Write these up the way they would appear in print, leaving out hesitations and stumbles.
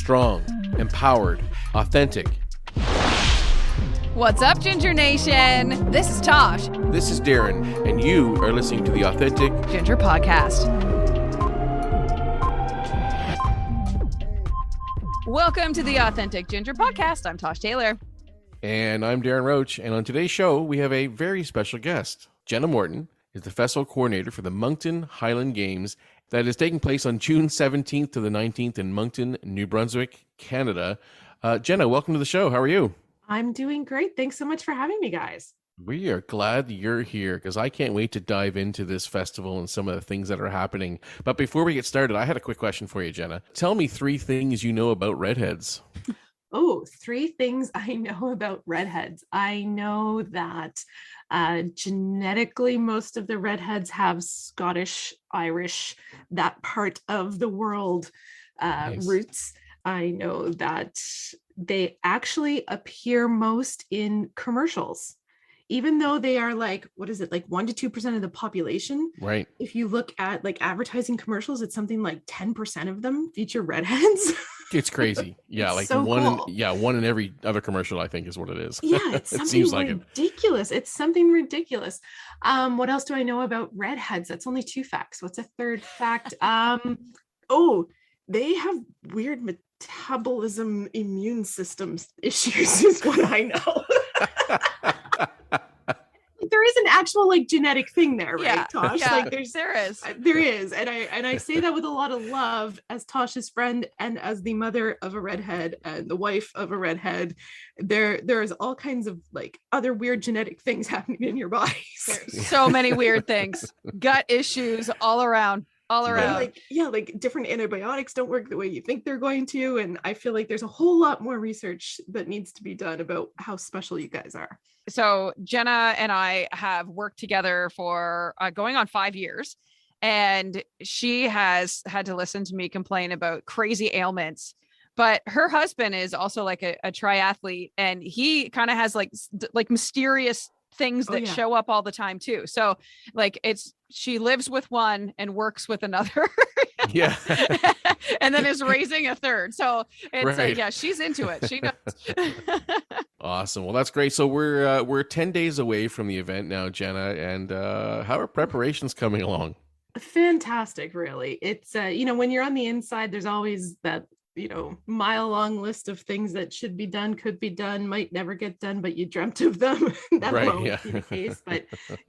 strong, empowered, authentic. What's up, Ginger Nation? This is Tosh. This is Darren, and you are listening to the Authentic Ginger Podcast. Welcome to the Authentic Ginger Podcast. I'm Tosh Taylor. And I'm Darren Roach, and on today's show, we have a very special guest. Jenna Morton is the festival coordinator for the Moncton Highland Games that is taking place on June 17th to the 19th in Moncton, New Brunswick, Canada. Jenna, welcome to the show. How are you? I'm doing great. Thanks so much for having me, guys. We are glad you're here because I can't wait to dive into this festival and some of the things that are happening. But before we get started, I had a quick question for you, Jenna. Tell me 3 things you know about Redheads. Oh, 3 things I know about Redheads. I know that genetically, most of the Redheads have Scottish, Irish, that part of the world Nice. roots. I know that they actually appear most in commercials, even though they are like 1 to 2% of the population. Right. If you look at like advertising commercials, it's something like 10% of them feature Redheads. It's crazy. Yeah, It's like so one cool. one in every other commercial, I think, is what it is. Yeah, it's It something seems like it. ridiculous. It's something ridiculous. What else do I know about Redheads? That's only 2 facts. What's a third fact? They have weird metabolism immune systems issues is what I know. There is an actual like genetic thing there, right, Yeah, Tosh? yeah, Like there is. there is, and I say that with a lot of love as Tosh's friend and as the mother of a redhead and the wife of a redhead. There's all kinds of like other weird genetic things happening in your bodies. There's so many weird things. Gut issues all around. And like different antibiotics don't work the way you think they're going to, and I feel like there's a whole lot more research that needs to be done about how special you guys are. So Jenna and I have worked together for going on 5 years, and she has had to listen to me complain about crazy ailments. But her husband is also like a triathlete, and he kind of has like mysterious things that show up all the time too. So like she lives with one and works with another. Yeah. And then is raising a third. So it's Right. she's into it. She knows. Awesome. Well, that's great. So we're 10 days away from the event now, Jenna, and how are preparations coming along? Fantastic, really. It's when you're on the inside, there's always that mile-long list of things that should be done, could be done, might never get done, but you dreamt of them. That Right, won't yeah. be the case. But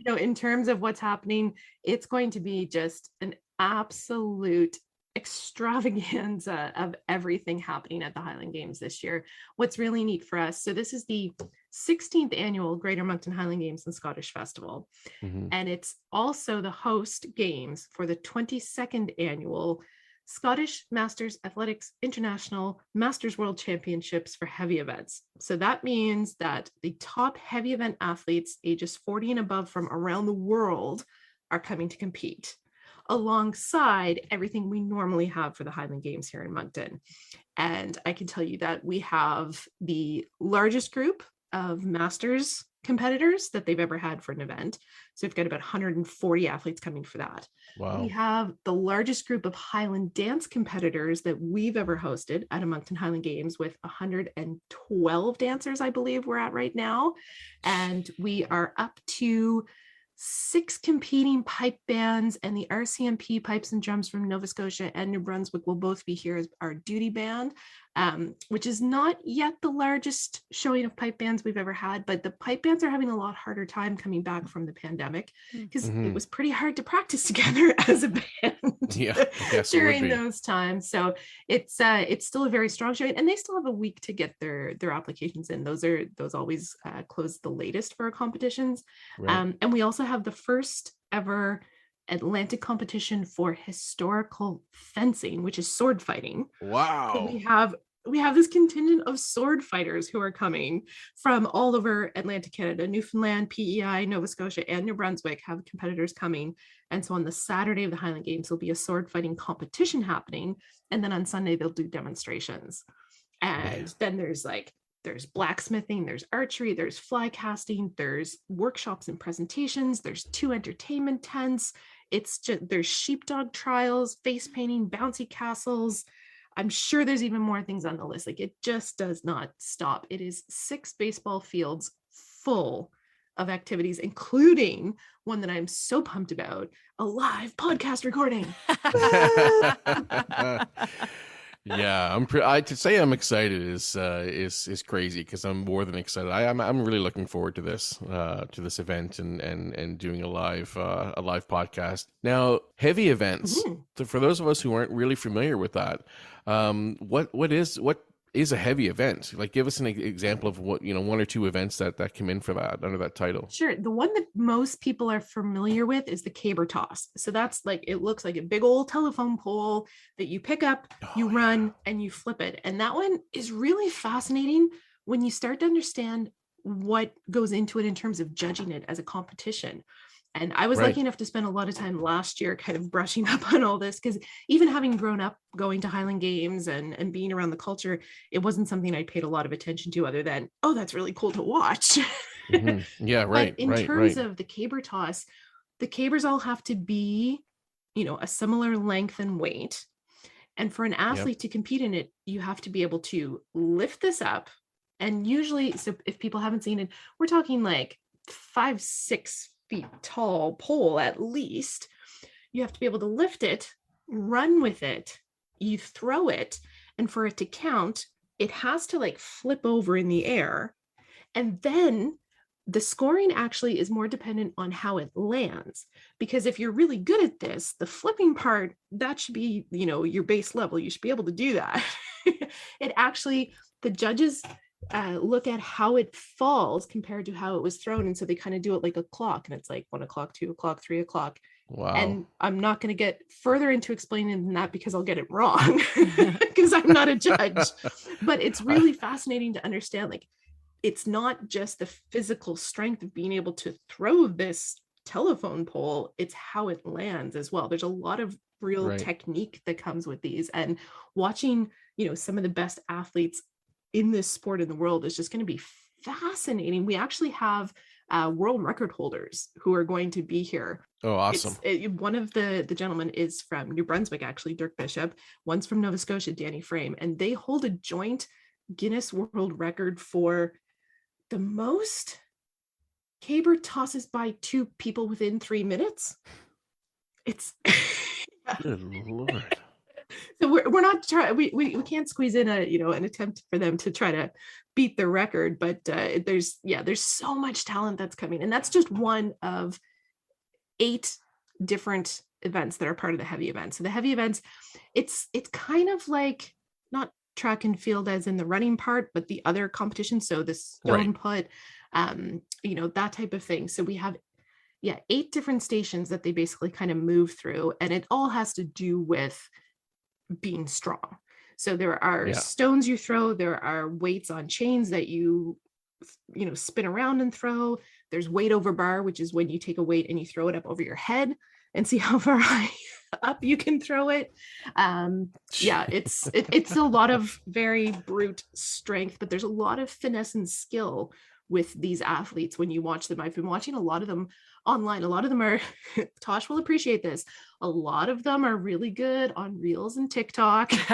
in terms of what's happening, it's going to be just an absolute extravaganza of everything happening at the Highland Games this year. What's really neat for us, so this is the 16th annual Greater Moncton Highland Games and Scottish Festival, Mhm. and it's also the host games for the 22nd annual Scottish Masters Athletics International Masters World Championships for heavy events. So that means that the top heavy event athletes ages 40 and above from around the world are coming to compete, alongside everything we normally have for the Highland Games here in Moncton. And I can tell you that we have the largest group of Masters competitors that they've ever had for an event. So we've got about 140 athletes coming for that. Wow. We have the largest group of Highland dance competitors that we've ever hosted at a Moncton Highland Games, with 112 dancers, I believe we're at right now. And we are up to 6 competing pipe bands, and the RCMP Pipes and Drums from Nova Scotia and New Brunswick will both be here as our duty band, which is not yet the largest showing of pipe bands we've ever had, but the pipe bands are having a lot harder time coming back from the pandemic because it was pretty hard to practice together as a band Yeah, I guess it would during be. those times. So it's still a very strong showing, and they still have a week to get their applications in. Those always close the latest for our competitions. Right. And we also have the first ever Atlantic competition for historical fencing, which is sword fighting. Wow. We have this contingent of sword fighters who are coming from all over Atlantic Canada. Newfoundland, PEI, Nova Scotia, and New Brunswick have competitors coming. And so on the Saturday of the Highland Games, there'll be a sword fighting competition happening. And then on Sunday, they'll do demonstrations. And then there's blacksmithing, there's archery, there's fly casting, there's workshops and presentations, there's 2 entertainment tents. There's sheepdog trials, face painting, bouncy castles. I'm sure there's even more things on the list. Like, it just does not stop. It is 6 baseball fields full of activities, including one that I'm so pumped about, a live podcast recording. Yeah, to say I'm excited is crazy, because I'm more than excited. I'm really looking forward to this event and doing a live podcast. Now, heavy events. So for those of us who aren't really familiar with that, what is a heavy event? Like, give us an example of what, one or two events that come in for that, under that title. Sure. The one that most people are familiar with is the caber toss. So that's like, it looks like a big old telephone pole that you pick up, you run, and you flip it. And that one is really fascinating when you start to understand what goes into it in terms of judging it as a competition. And I was lucky enough to spend a lot of time last year kind of brushing up on all this, because even having grown up going to Highland Games and being around the culture, it wasn't something I paid a lot of attention to, other than, oh, that's really cool to watch. Mm-hmm. Yeah, right. But in terms of the caber toss, the cabers all have to be, a similar length and weight. And for an athlete to compete in it, you have to be able to lift this up. And usually, so if people haven't seen it, we're talking like 5-6 feet tall pole at least. You have to be able to lift it, run with it, you throw it, and for it to count, it has to like flip over in the air. And then the scoring actually is more dependent on how it lands, because if you're really good at this, the flipping part, that should be, your base level. You should be able to do that. It actually, the judges look at how it falls compared to how it was thrown. And so they kind of do it like a clock, and it's like 1 o'clock, 2 o'clock, 3 o'clock. Wow. And I'm not going to get further into explaining that because I'll get it wrong, because I'm not a judge. But it's really fascinating to understand, like, it's not just the physical strength of being able to throw this telephone pole, it's how it lands as well. There's a lot of real technique that comes with these, and watching, some of the best athletes in this sport in the world is just going to be fascinating. We actually have world record holders who are going to be here. Oh, awesome. One of the gentlemen is from New Brunswick, actually, Dirk Bishop. One's from Nova Scotia, Danny Frame, and they hold a joint Guinness World Record for the most caber tosses by 2 people within 3 minutes. It's Good Lord. So we're not trying, we can't squeeze in an attempt for them to try to beat the record, but there's so much talent that's coming, and that's just one of 8 different events that are part of the heavy events. So the heavy events, it's kind of like not track and field as in the running part, but the other competition. So the stone put, that type of thing. So we have 8 different stations that they basically kind of move through, and it all has to do with being strong. So there are stones you throw, there are weights on chains that you spin around and throw. There's weight over bar, which is when you take a weight and you throw it up over your head and see how far high up you can throw it. It's a lot of very brute strength, but there's a lot of finesse and skill with these athletes when you watch them. I've been watching a lot of them online. A lot of them are, Tosh will appreciate this, a lot of them are really good on Reels and TikTok. So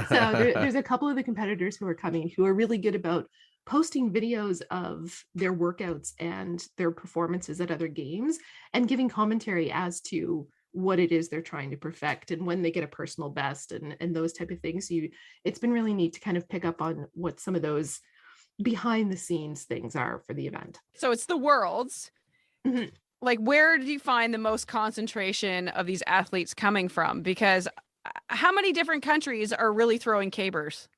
there's a couple of the competitors who are coming who are really good about posting videos of their workouts and their performances at other games and giving commentary as to what it is they're trying to perfect and when they get a personal best and those type of things. It's been really neat to kind of pick up on what some of those behind the scenes things are for the event. So it's the Worlds. Mm-hmm. Like, where do you find the most concentration of these athletes coming from? Because how many different countries are really throwing cabers?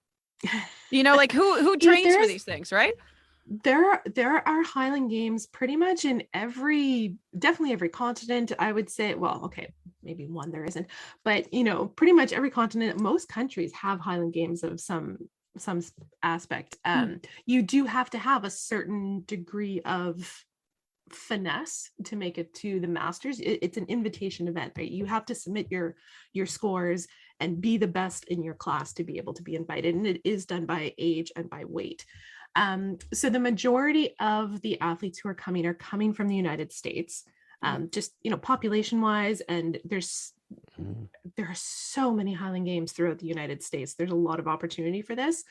Like who trains for these things, right? There are Highland Games pretty much in definitely every continent, I would say. Well, okay, maybe one there isn't, but pretty much every continent, most countries have Highland Games of some aspect. You do have to have a certain degree of finesse to make it to the Masters. It's an invitation event, right? You have to submit your scores and be the best in your class to be able to be invited, and it is done by age and by weight. So the majority of the athletes who are coming from the United States, just population wise, and there's there are so many Highland Games throughout the United States. There's a lot of opportunity for this.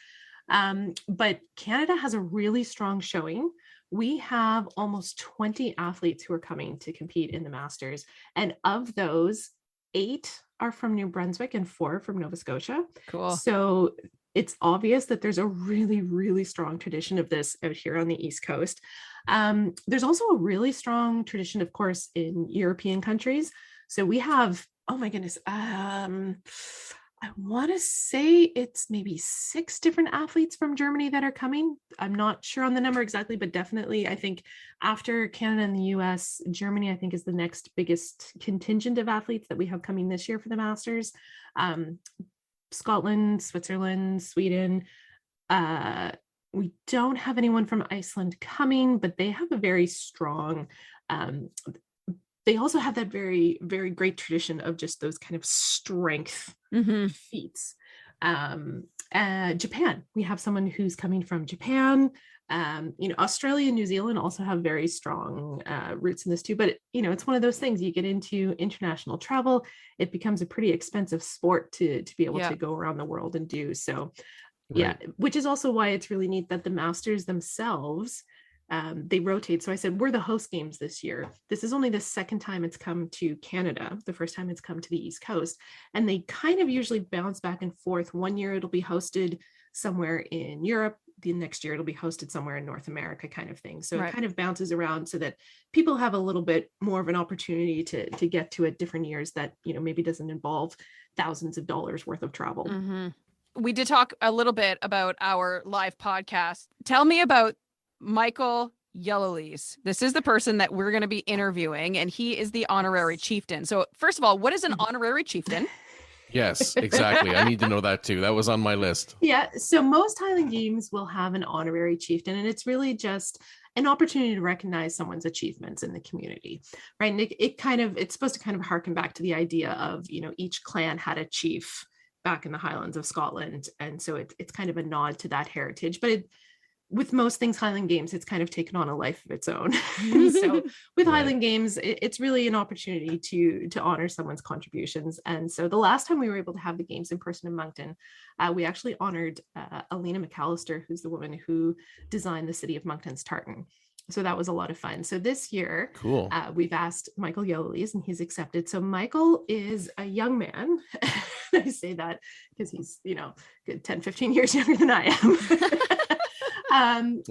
But Canada has a really strong showing. We have almost 20 athletes who are coming to compete in the Masters. And of those, 8 are from New Brunswick and 4 from Nova Scotia. Cool. So it's obvious that there's a really, really strong tradition of this out here on the East Coast. There's also a really strong tradition, of course, in European countries. So we have, oh my goodness, I want to say it's maybe 6 different athletes from Germany that are coming. I'm not sure on the number exactly, but definitely I think after Canada and the US, Germany, I think is the next biggest contingent of athletes that we have coming this year for the Masters. Scotland, Switzerland, Sweden. We don't have anyone from Iceland coming, but they have a very strong, they also have that very, very great tradition of just those kind of strength feats. Japan, we have someone who's coming from Japan. Australia and New Zealand also have very strong roots in this too, but it's one of those things. You get into international travel, it becomes a pretty expensive sport to be able to go around the world and do so. Yeah, which is also why it's really neat that the Masters themselves, they rotate. So I said, we're the host games this year. This is only the second time it's come to Canada. The first time it's come to the East Coast. And they kind of usually bounce back and forth. One year it'll be hosted somewhere in Europe. The next year it'll be hosted somewhere in North America, kind of thing. So it kind of bounces around so that people have a little bit more of an opportunity to get to it different years that, maybe doesn't involve thousands of dollars worth of travel. We did talk a little bit about our live podcast. Tell me about Michael Yellowlees. This is the person that we're going to be interviewing, and he is the honorary chieftain. So first of all, what is an honorary chieftain? Yes, exactly. I need to know that too. That was on my list. Yeah. So most Highland Games will have an honorary chieftain, and it's really just an opportunity to recognize someone's achievements in the community, right? And it's supposed to kind of harken back to the idea of, each clan had a chief back in the Highlands of Scotland. And so it's kind of a nod to that heritage, but with most things Highland Games, it's kind of taken on a life of its own. So with Highland Games, it's really an opportunity to honor someone's contributions. And so the last time we were able to have the games in person in Moncton, we actually honored Alina McAllister, who's the woman who designed the city of Moncton's tartan. So that was a lot of fun. So this year, we've asked Michael Yellowlees, and he's accepted. So Michael is a young man. I say that because he's, 10, 15 years younger than I am.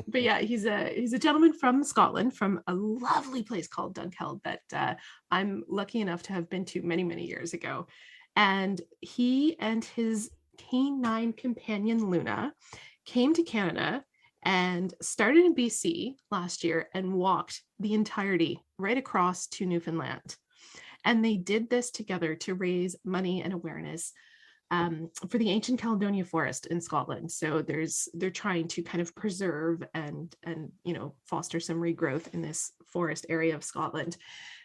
But yeah, he's a gentleman from Scotland, from a lovely place called Dunkeld that I'm lucky enough to have been to many, many years ago. And he and his canine companion, Luna, came to Canada and started in BC last year and walked the entirety right across to Newfoundland. And they did this together to raise money and awareness for the ancient Caledonia forest in Scotland. So they're trying to kind of preserve and foster some regrowth in this forest area of Scotland.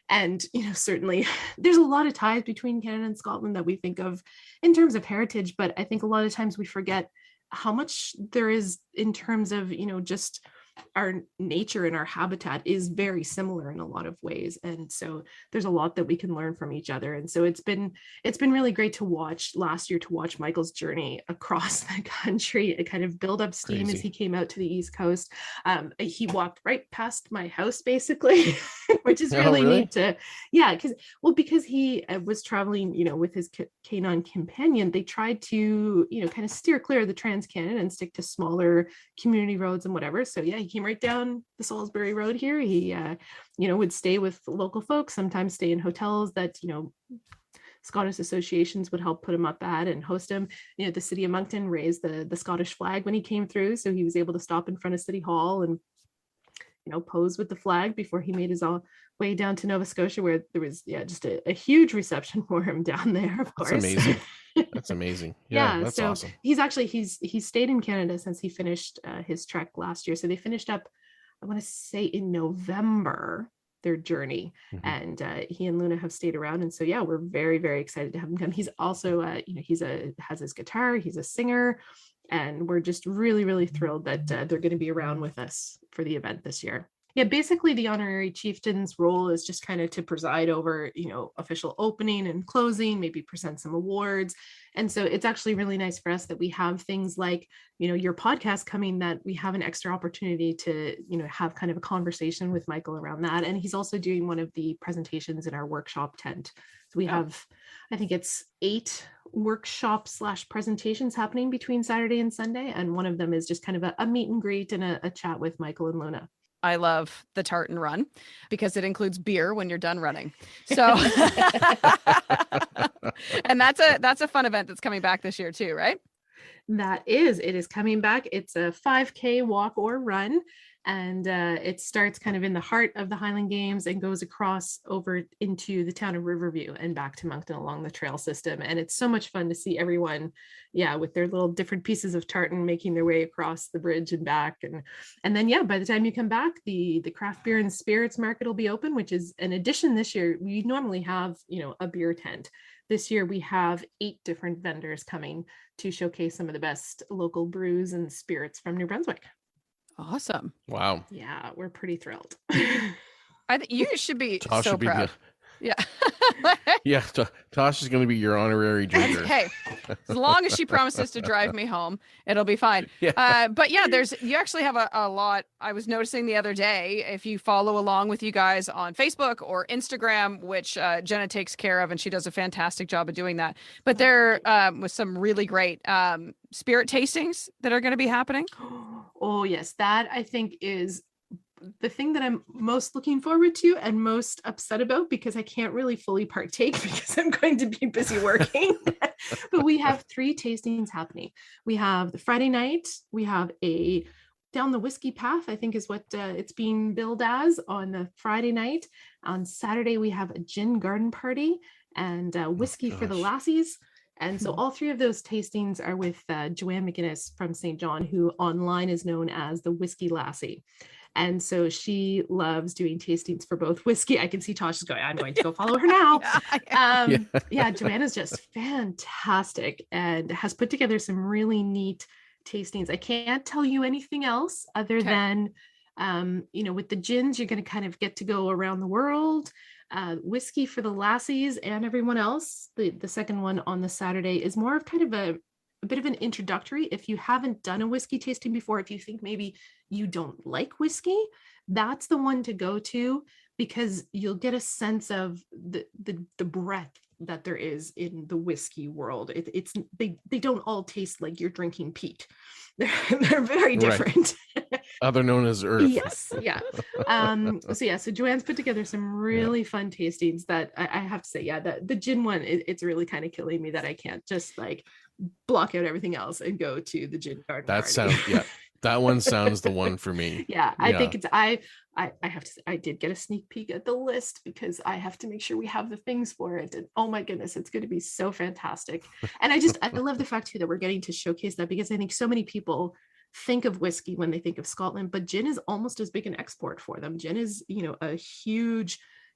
And certainly there's a lot of ties between Canada and Scotland that we think of in terms of heritage, but I think a lot of times we forget how much there is in terms of just our nature and our habitat is very similar in a lot of ways. And so there's a lot that we can learn from each other. And so it's been really great to watch Michael's journey across the country. It kind of build up steam as he came out to the East Coast. He walked right past my house basically, which is really neat to, because he was traveling, with his canine companion. They tried to, kind of steer clear of the Trans-Canada and stick to smaller community roads and whatever. So he came right down the Salisbury Road here. He, would stay with local folks, sometimes stay in hotels that, Scottish associations would help put him up at and host him. The city of Moncton raised the Scottish flag when he came through. So he was able to stop in front of City Hall and, pose with the flag before he made his way down to Nova Scotia, where there was, just a huge reception for him down there, of course. That's amazing. That's amazing. Yeah, that's so awesome. He's stayed in Canada since he finished his trek last year. So they finished up, I want to say in November, their journey. And he and Luna have stayed around. And so, we're very, very excited to have him come. He's also, has his guitar, he's a singer, and we're just really, really thrilled that they're going to be around with us for the event this year. Yeah, basically the honorary chieftain's role is just kind of to preside over, official opening and closing, maybe present some awards. And so it's actually really nice for us that we have things like, your podcast coming, that we have an extra opportunity to, have kind of a conversation with Michael around that. And he's also doing one of the presentations in our workshop tent. So we have, I think it's 8 workshops / presentations happening between Saturday and Sunday. And one of them is just kind of a meet and greet and a chat with Michael and Luna. I love the tartan run because it includes beer when you're done running. So, and that's a fun event that's coming back this year too, right? It is coming back. It's a 5K walk or run. And it starts kind of in the heart of the Highland Games and goes across over into the town of Riverview and back to Moncton along the trail system. And it's so much fun to see everyone, with their little different pieces of tartan making their way across the bridge and back. And then, by the time you come back, the craft beer and spirits market will be open, which is an addition this year. We normally have, a beer tent. This year we have 8 different vendors coming to showcase some of the best local brews and spirits from New Brunswick. Awesome. Wow. Yeah, we're pretty thrilled. I think you should be so proud. Yeah. Yeah. Tosh is going to be your honorary drinker. Hey, as long as she promises to drive me home, it'll be fine. Yeah. But yeah, you actually have a lot. I was noticing the other day, if you follow along with you guys on Facebook or Instagram, which Jenna takes care of, and she does a fantastic job of doing that. But there was some really great spirit tastings that are going to be happening. Oh, yes. That I think is the thing that I'm most looking forward to and most upset about, because I can't really fully partake because I'm going to be busy working. But we have 3 tastings happening. We have the Friday night, we have a down the whiskey path, I think is what it's being billed as, on the Friday night. On Saturday, we have a gin garden party and whiskey for the lassies. And so all 3 of those tastings are with Joanne McGinnis from St. John, who online is known as the Whiskey Lassie. And so she loves doing tastings for both whiskey. I can see Tosh is going, I'm going to go follow her now. Joanna's just fantastic and has put together some really neat tastings. I can't tell you anything else other than, with the gins, you're going to kind of get to go around the world. Whiskey for the lassies and everyone else. The second one on the Saturday is more of kind of a bit of an introductory. If you haven't done a whiskey tasting before, if you think maybe you don't like whiskey, that's the one to go to, because you'll get a sense of the breadth that there is in the whiskey world. They don't all taste like you're drinking peat. They're very different. Right. Other known as earth. Yes. Yeah. So Joanne's put together some really fun tastings that I have to say, the gin one, it's really kind of killing me that I can't just like block out everything else and go to the gin garden party. That one sounds the one for me. I think it's I have to say, I did get a sneak peek at the list because I have to make sure we have the things for it. And oh my goodness, it's going to be so fantastic. And I love the fact too that we're getting to showcase that, because I think so many people think of whiskey when they think of Scotland, but gin is almost as big an export for them. Gin is, a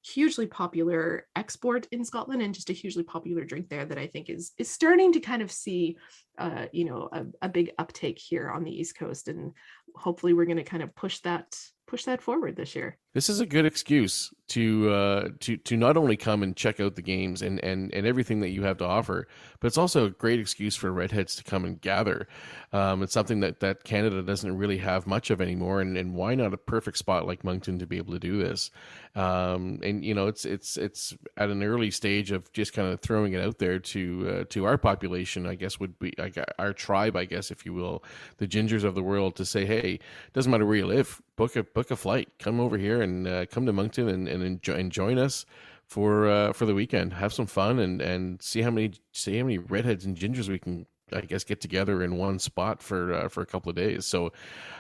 hugely popular export in Scotland, and just a hugely popular drink there that I think is starting to kind of see a big uptake here on the East Coast, and hopefully we're going to kind of push that forward this year. This is a good excuse to not only come and check out the games and everything that you have to offer, but it's also a great excuse for Redheads to come and gather. It's something that Canada doesn't really have much of anymore, and why not a perfect spot like Moncton to be able to do this? It's at an early stage of just kind of throwing it out there to our population, I guess would be our tribe, I guess, if you will, the gingers of the world, to say, hey, doesn't matter where you live, book a flight, come over here and come to Moncton and join us for the weekend. Have some fun and see how many redheads and gingers we can, I guess, get together in one spot for a couple of days. So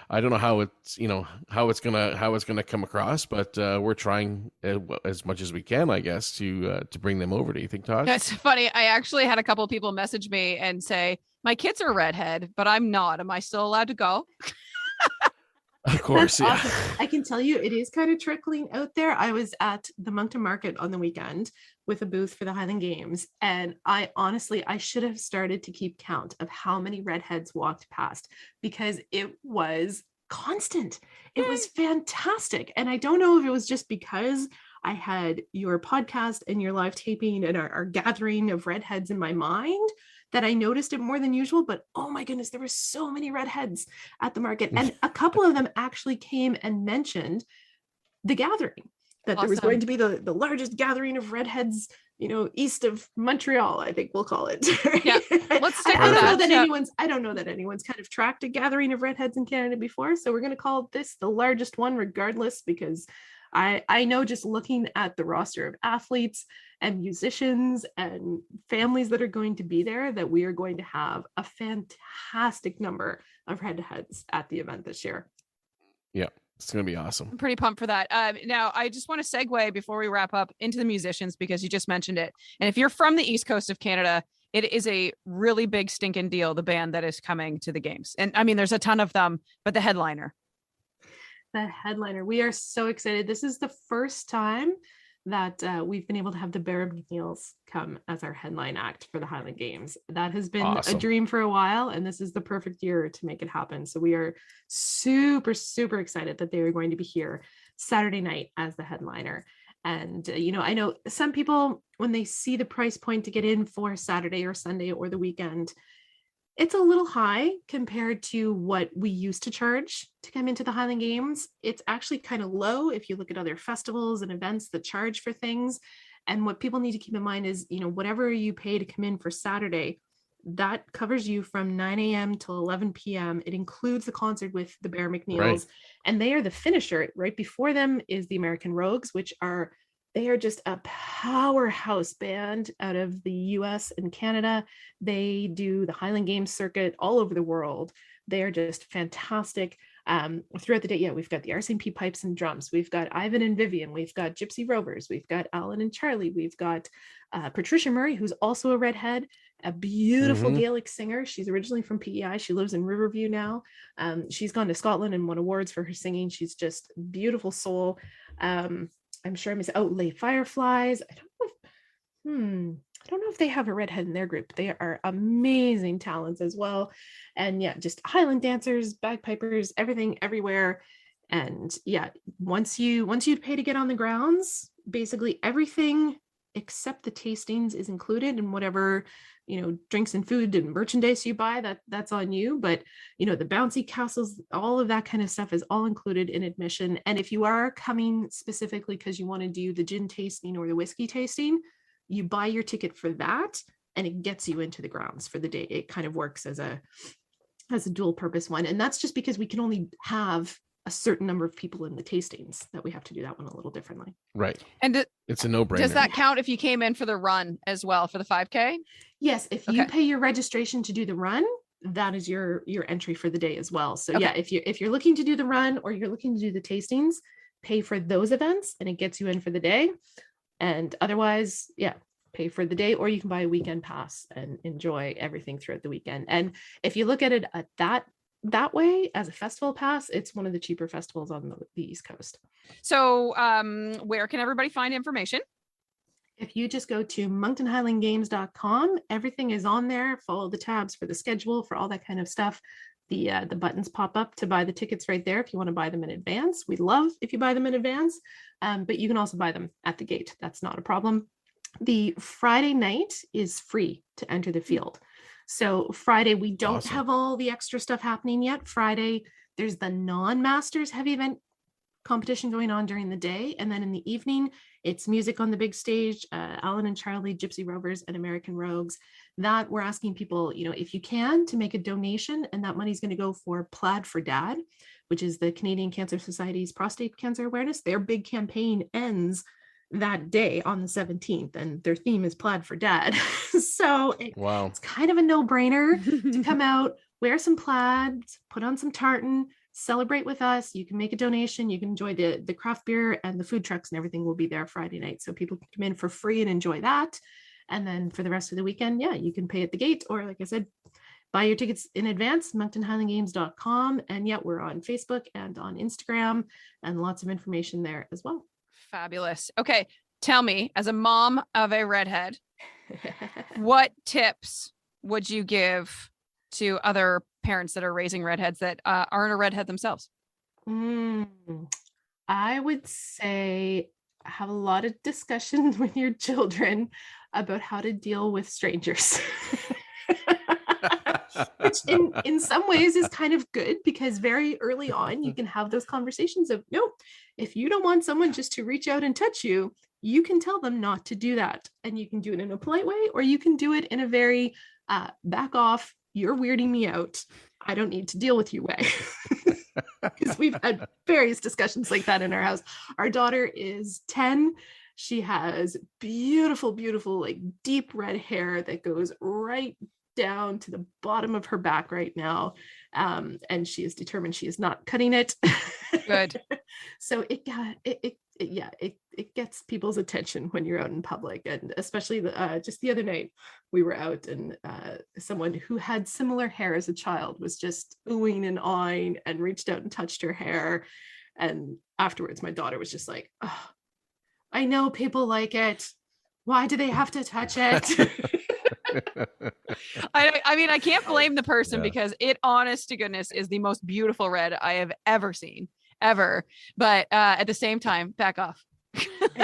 I don't know how it's gonna come across, but we're trying as much as we can, I guess, to bring them over. Do you think, Todd? That's funny. I actually had a couple of people message me and say, my kids are redhead, but I'm not. Am I still allowed to go? Of course, that's awesome. I can tell you it is kind of trickling out there. I was at the Moncton Market on the weekend with a booth for the Highland Games, and I should have started to keep count of how many redheads walked past, because it was constant. It was fantastic. And I don't know if it was just because I had your podcast and your live taping and our gathering of redheads in my mind that I noticed it more than usual. But oh my goodness, there were so many redheads at the market. And a couple of them actually came and mentioned the gathering, that there was going to be the largest gathering of redheads, east of Montreal, I think we'll call it. Right? Yeah, let's stick I with don't know that. that I don't know that anyone's kind of tracked a gathering of redheads in Canada before. So we're going to call this the largest one regardless, because I know, just looking at the roster of athletes and musicians and families that are going to be there, that we are going to have a fantastic number of redheads at the event this year. Yeah. It's going to be awesome. I'm pretty pumped for that. Now, I just want to segue before we wrap up into the musicians, because you just mentioned it. And if you're from the East Coast of Canada, it is a really big stinking deal, the band that is coming to the games. And I mean, there's a ton of them, but the headliner. We are so excited. This is the first time that we've been able to have the Bear McNeils come as our headline act for the Highland Games. That has been a dream for a while, and this is the perfect year to make it happen. So we are super, super excited that they are going to be here Saturday night as the headliner. And, I know some people, when they see the price point to get in for Saturday or Sunday or the weekend, it's a little high compared to what we used to charge to come into the Highland Games. It's actually kind of low if you look at other festivals and events that charge for things. And what people need to keep in mind is, whatever you pay to come in for Saturday, that covers you from 9 a.m. till 11 p.m. It includes the concert with the Bear McNeils, right. And they are the finisher. Right before them is the American Rogues, they are just a powerhouse band out of the US and Canada. They do the Highland Games circuit all over the world. They are just fantastic. Throughout the day, we've got the RCMP pipes and drums. We've got Ivan and Vivian. We've got Gypsy Rovers. We've got Alan and Charlie. We've got Patricia Murray, who's also a redhead, a beautiful Gaelic singer. She's originally from PEI. She lives in Riverview now. She's gone to Scotland and won awards for her singing. She's just beautiful soul. I'm sure Lay Fireflies. I don't know if they have a redhead in their group. They are amazing talents as well. And just Highland dancers, bagpipers, everything, everywhere. And once you pay to get on the grounds, basically everything except the tastings is included, and whatever drinks and food and merchandise you buy, that's on you. But the bouncy castles, all of that kind of stuff is all included in admission. And if you are coming specifically because you want to do the gin tasting or the whiskey tasting, you buy your ticket for that, and it gets you into the grounds for the day. It kind of works as a dual purpose one. And that's just because we can only have a certain number of people in the tastings, that we have to do that one a little differently. Right. And it's a no-brainer. Does that count if you came in for the run as well, for the 5K? Yes. If you pay your registration to do the run, that is your entry for the day as well. So if you're looking to do the run or you're looking to do the tastings, pay for those events and it gets you in for the day. And otherwise, pay for the day, or you can buy a weekend pass and enjoy everything throughout the weekend. And if you look at it at that way, as a festival pass, it's one of the cheaper festivals on the East Coast. So where can everybody find information? If you just go to monctonhighlandgames.com, everything is on there. Follow the tabs for the schedule, for all that kind of stuff. The buttons pop up to buy the tickets right there if you want to buy them in advance. We love if you buy them in advance, but you can also buy them at the gate. That's not a problem. The Friday night is free to enter the field. So Friday, we don't have all the extra stuff happening yet. Friday, there's the non-masters heavy event competition going on during the day. And then in the evening, it's music on the big stage, Alan and Charlie, Gypsy Rovers, and American Rogues. That we're asking people, if you can, to make a donation, and that money is going to go for Plaid for Dad, which is the Canadian Cancer Society's prostate cancer awareness. Their big campaign ends that day on the 17th, and their theme is Plaid for Dad. So it's kind of a no-brainer to come out, wear some plaid, put on some tartan, celebrate with us. You can make a donation. You can enjoy the craft beer, and the food trucks and everything will be there Friday night. So people can come in for free and enjoy that. And then for the rest of the weekend, you can pay at the gate, or like I said, buy your tickets in advance, monctonhighlandgames.com. And we're on Facebook and on Instagram, and lots of information there as well. Fabulous. Okay. Tell me, as a mom of a redhead, what tips would you give to other parents that are raising redheads that aren't a redhead themselves? I would say have a lot of discussions with your children about how to deal with strangers. Which in some ways is kind of good, because very early on you can have those conversations of, nope, if you don't want someone just to reach out and touch you, you can tell them not to do that. And you can do it in a polite way, or you can do it in a very back off, you're weirding me out, I don't need to deal with you way. Because we've had various discussions like that in our house. Our daughter is 10. She has beautiful, beautiful, like deep red hair that goes right down to the bottom of her back right now. And she is determined she is not cutting it. Good. So it gets people's attention when you're out in public. And especially just the other night we were out, and someone who had similar hair as a child was just oohing and awing and reached out and touched her hair. And afterwards my daughter was just like, oh, I know people like it, why do they have to touch it? I mean, I can't blame the person, because it, honest to goodness, is the most beautiful red I have ever seen, ever. But at the same time, back off.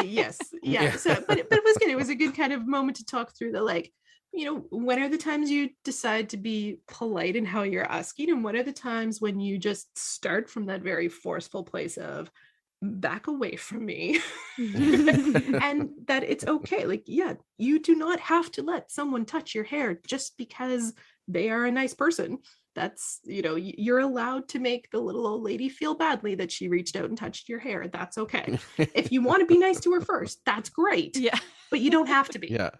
Yes. Yeah. So, but it was good. It was a good kind of moment to talk through the, like, when are the times you decide to be polite in how you're asking, and what are the times when you just start from that very forceful place of back away from me. And that it's okay. Like, yeah, you do not have to let someone touch your hair just because they are a nice person. That's, you're allowed to make the little old lady feel badly that she reached out and touched your hair. That's okay. If you want to be nice to her first, that's great. Yeah. But you don't have to be. Yeah.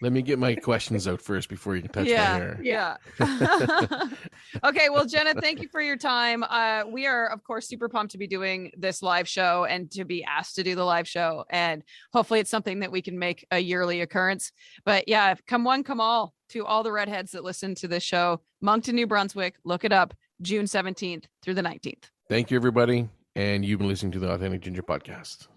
Let me get my questions out first before you can touch my hair. Yeah. Okay. Well, Jenna, thank you for your time. We are, of course, super pumped to be doing this live show and to be asked to do the live show. And hopefully it's something that we can make a yearly occurrence. But yeah, come one, come all, to all the redheads that listen to this show. Moncton, New Brunswick, look it up, June 17th through the 19th. Thank you, everybody. And you've been listening to the Authentic Ginger Podcast.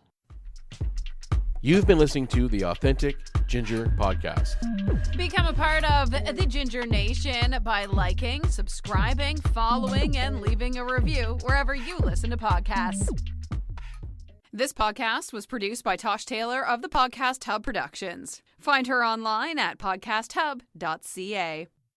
You've been listening to the Authentic Ginger Podcast. Become a part of the Ginger Nation by liking, subscribing, following, and leaving a review wherever you listen to podcasts. This podcast was produced by Tosh Taylor of the Podcast Hub Productions. Find her online at podcasthub.ca.